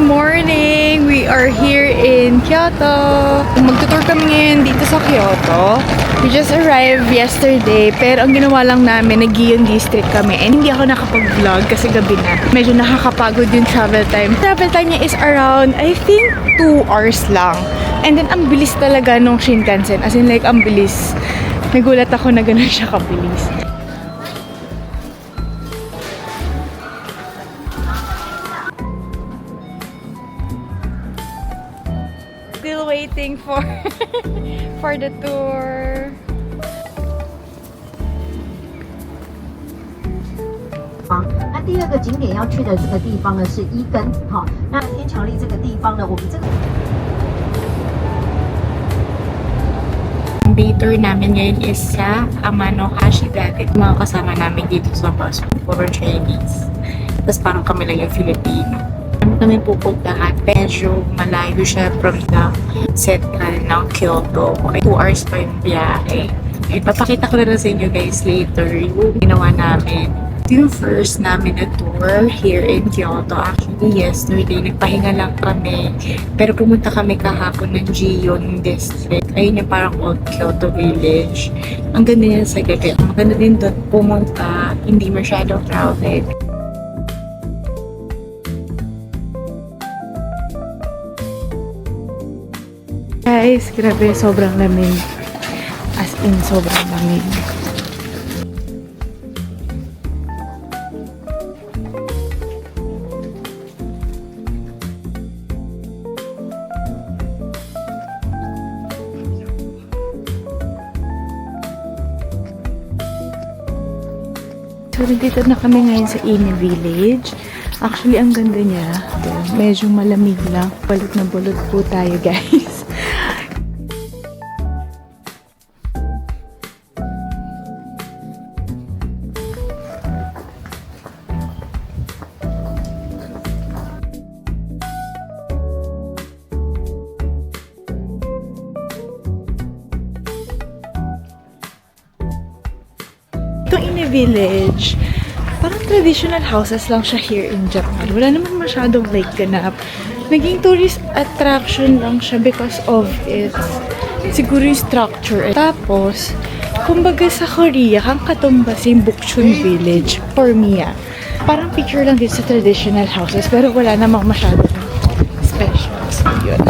morning! We are here in Kyoto. Magtutour kami ngayon dito sa Kyoto. We just arrived yesterday, pero ang ginawa lang namin, nag-Gion District kami. And hindi ako nakapag-vlog kasi gabi na. Medyo nakakapagod yung travel time. Travel time niya is around, I think, 2 hours lang. And then, ang bilis talaga nung Shinkansen. As in, like, ang bilis. Nagulat ako na gano'n siya kabilis. Still waiting for for the tour. 那第二个景点要去的这个地方呢是伊根，好，那天桥立这个地方呢，我们这个。 Ang day tour namin ngayon is sa Amano Hashigate. Mga kasama namin dito sa bus, puro Chinese. Tapos parang kami lang yung Filipino. Kami pupuntahan. Medyo malayo siya from the central ng Kyoto. Okay, 2 hours pa yung biyahe. Ipapakita ko na rin sa inyo guys later yung ginawa namin. Ito yung first namin na tour here in Kyoto. Actually, yesterday, nagpahinga lang kami. Pero pumunta kami kahapon ng Gion District. Ayun yung parang old Kyoto Village. Ang ganda niya sa gabi. Ang maganda din doon pumunta. Hindi masyadong crowded. Guys, grabe, sobrang lamig. As in, sobrang lamig. So, nandito na kami ngayon sa Ine Village. Actually, ang ganda niya. Medyo malamig lang. Balot na balot po tayo, guys. Itong Ine Village, parang traditional houses lang siya here in Japan. Wala naman masyadong like ganap. Naging tourist attraction lang siya because of its siguro yung structure. Tapos, kumbaga sa Korea, kang katumbas yung Bukchon Village for me. Parang picture lang din sa traditional houses pero wala namang masyadong special. So, yun.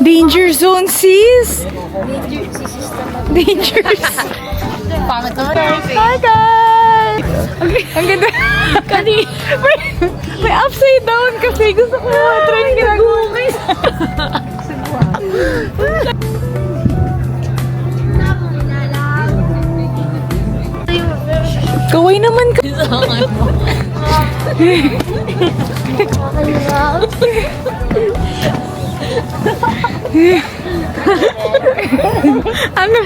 Danger zone, sis! Danger Pangit naman. Hi, guys! Ang ganda. may upside down kasi. Gusto ko try yung ginagawa ko. Kaway naman ka. Ano?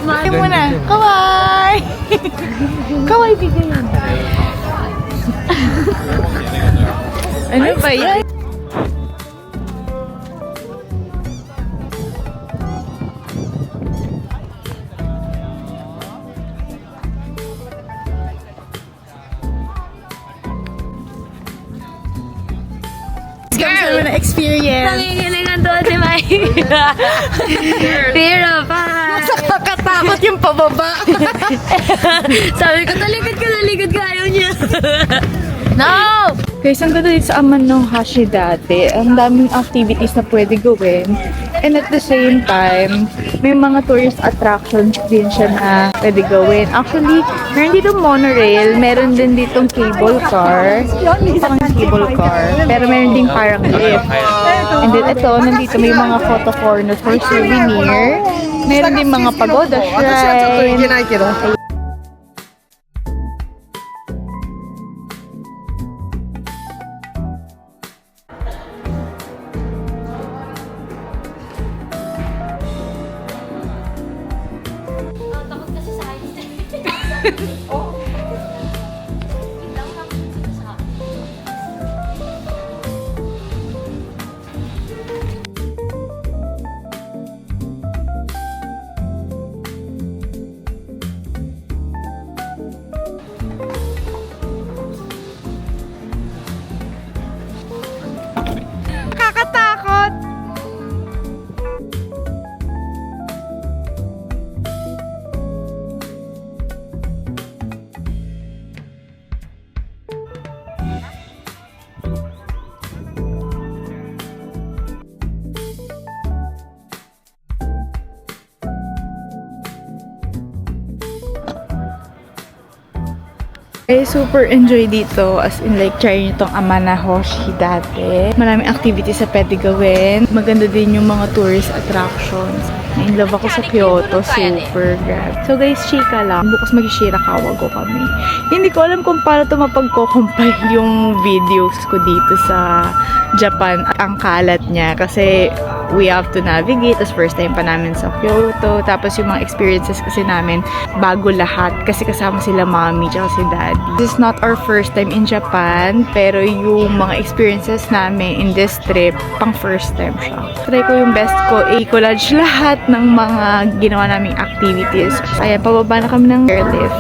Kaya mo na. Kaway! Kaway, bigyan yan. Ano ba yan? Girl! Ano na experience? Nangingilingan doon si Mai. Pero pa. Nakakatakot yung pababa. Sabi ko, talikod ka, ayaw niya. No! Guys, ang ganda dito sa Amano Hashi dati. Ang daming activities na pwede gawin. And at the same time, may mga tourist attractions din siya na pwede gawin. Actually, meron dito monorail, meron din ditong cable car. Parang cable car. Pero meron din parang lift. And then ito, nandito may mga photo corner for souvenir. Meron din mga pagoda shrine. Takot kasi sa akin. Nakakatakot! I super enjoy dito, as in like try nyo tong Amana Hoshi dati. Maraming activities na pwede gawin. Maganda din yung mga tourist attractions. In love ako sa Kyoto, super grab. So guys, chika lang. Bukas mag-Shirakawa go kami. Hindi ko alam kung paano ito mapag-compile yung videos ko dito sa Japan. Ang kalat niya kasi we have to navigate. Tapos first time pa namin sa Kyoto. Tapos yung mga experiences kasi namin, bago lahat. Kasi kasama sila mommy tsaka si daddy. This is not our first time in Japan. Pero yung mga experiences namin in this trip, pang first time siya. Try ko yung best ko. I-collage lahat ng mga ginawa naming activities. Ayan, pababa na kami ng airlift.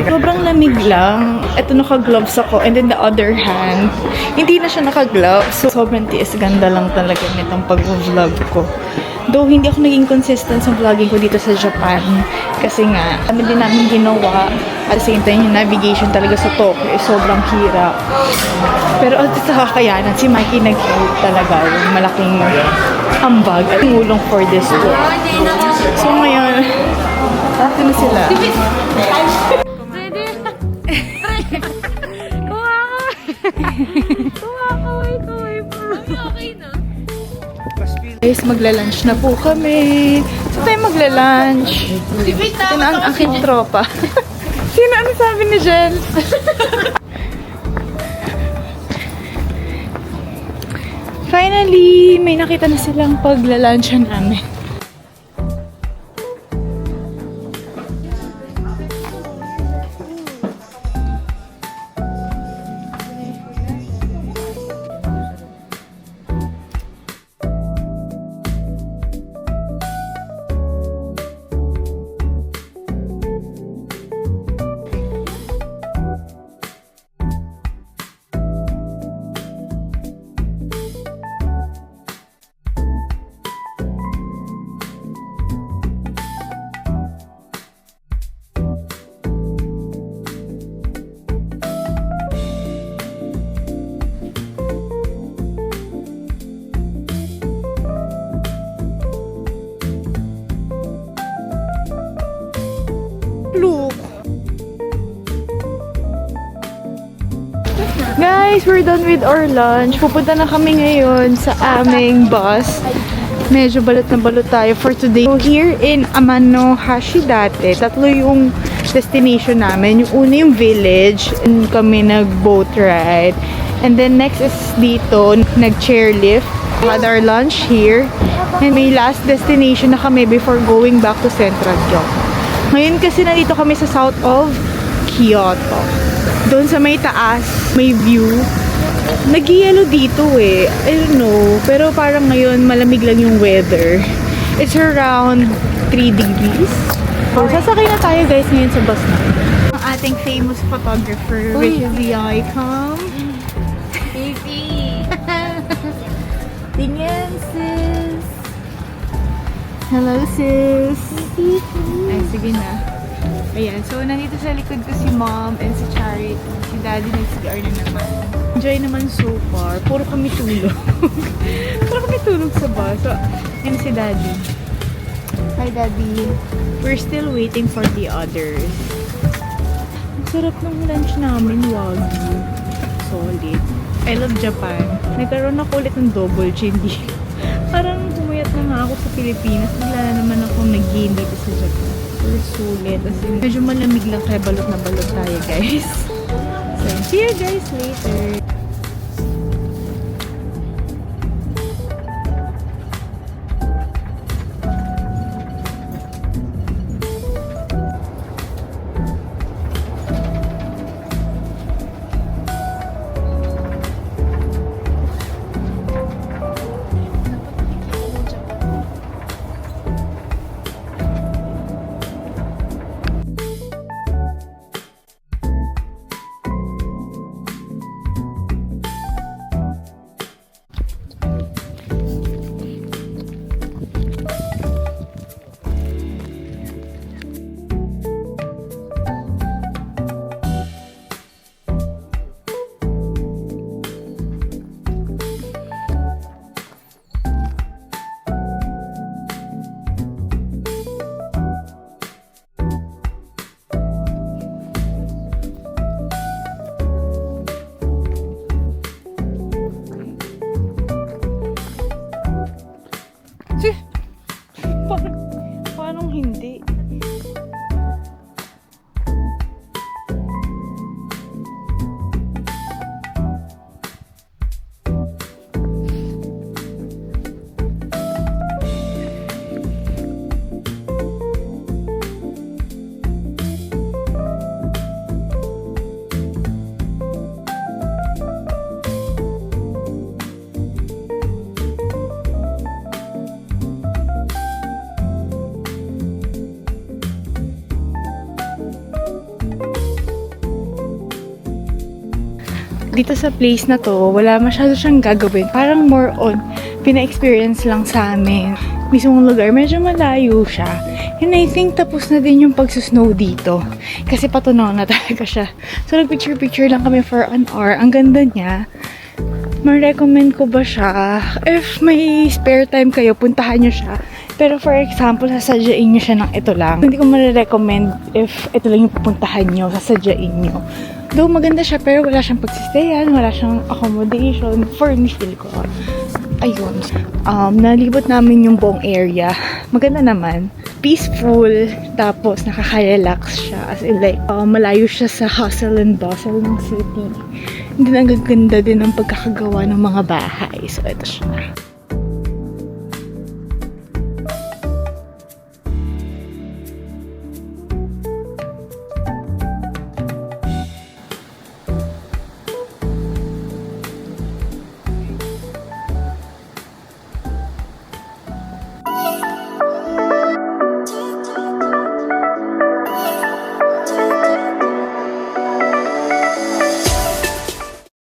Sobrang lamig lang. Ito naka-gloves ako. And then the other hand, hindi na siya naka-gloves. So, sobrang tiis ganda lang talaga nitong pag-vlog ko. Though, hindi ako naging consistent sa vlogging ko dito sa Japan. Kasi nga, kami din namin ginawa. At the same time, yung navigation talaga sa Tokyo is sobrang hirap. Pero at sa kakayanan, si Mikey nag-help talaga. Yung malaking ambag at tumulong for this tour. So ngayon, ito na sila. Pwede. Kuha ka. Kuha ka, wait pa. Okay na. Guys, magla-lunch na po kami. So tayo magla-lunch. Ito na ang aking tropa. Sino ano sabi ni Jen? Finally, may nakita na silang pagla-lunch namin. we're done with our lunch. Pupunta na kami ngayon sa aming bus. Medyo balot na balot tayo for today. So here in Amano Hashidate, tatlo yung destination namin. Yung una yung village, and kami nag-boat ride. And then next is dito, nag-chairlift. Had our lunch here. And may last destination na kami before going back to Central Kyoto. Ngayon kasi nandito kami sa south of Kyoto. Doon sa may taas, may view. Nag-yellow dito eh. I don't know. Pero parang ngayon, malamig lang yung weather. It's around 3 degrees. So, sasakay na tayo guys ngayon sa bus na. Ang ating famous photographer, which is the icon. Tingin, sis. Hello, sis. Ay, sige na. Ayan, so nandito sa likod ko si mom and si Charity. Si daddy nag-CR na naman. Enjoy naman so far. Puro kami tulog. Puro kami tulog sa bus. So, yan si daddy. Hi, daddy. We're still waiting for the others. Ang sarap ng lunch namin, wagyu. Solid. I love Japan. Nagkaroon ako ulit ng double chin. Parang pumayat na nga ako sa Pilipinas. Bigla na naman akong nag-gain dito sa Japan. Pero sulit. As in, medyo malamig lang kaya balot na balot tayo, guys. So, see you guys later. Paano hindi? Dito sa place na to, wala masyado siyang gagawin. Parang more on, pina-experience lang sa amin. Mismong lugar, medyo malayo siya. And I think tapos na din yung pagsusnow dito. Kasi patunaw na talaga siya. So, nag-picture-picture lang kami for an hour. Ang ganda niya. Ma-recommend ko ba siya? If may spare time kayo, puntahan nyo siya. Pero for example, sasadyain nyo siya ng ito lang. Hindi ko ma-recommend if ito lang yung pupuntahan nyo, sasadyain nyo. Though maganda siya, pero wala siyang pagsistayan, wala siyang accommodation. For me, feel ko. Ayun. Nalibot namin yung buong area. Maganda naman. Peaceful. Tapos, nakaka-relax siya. As in like, malayo siya sa hustle and bustle ng city. Hindi na gaganda din ang pagkakagawa ng mga bahay. So, ito siya.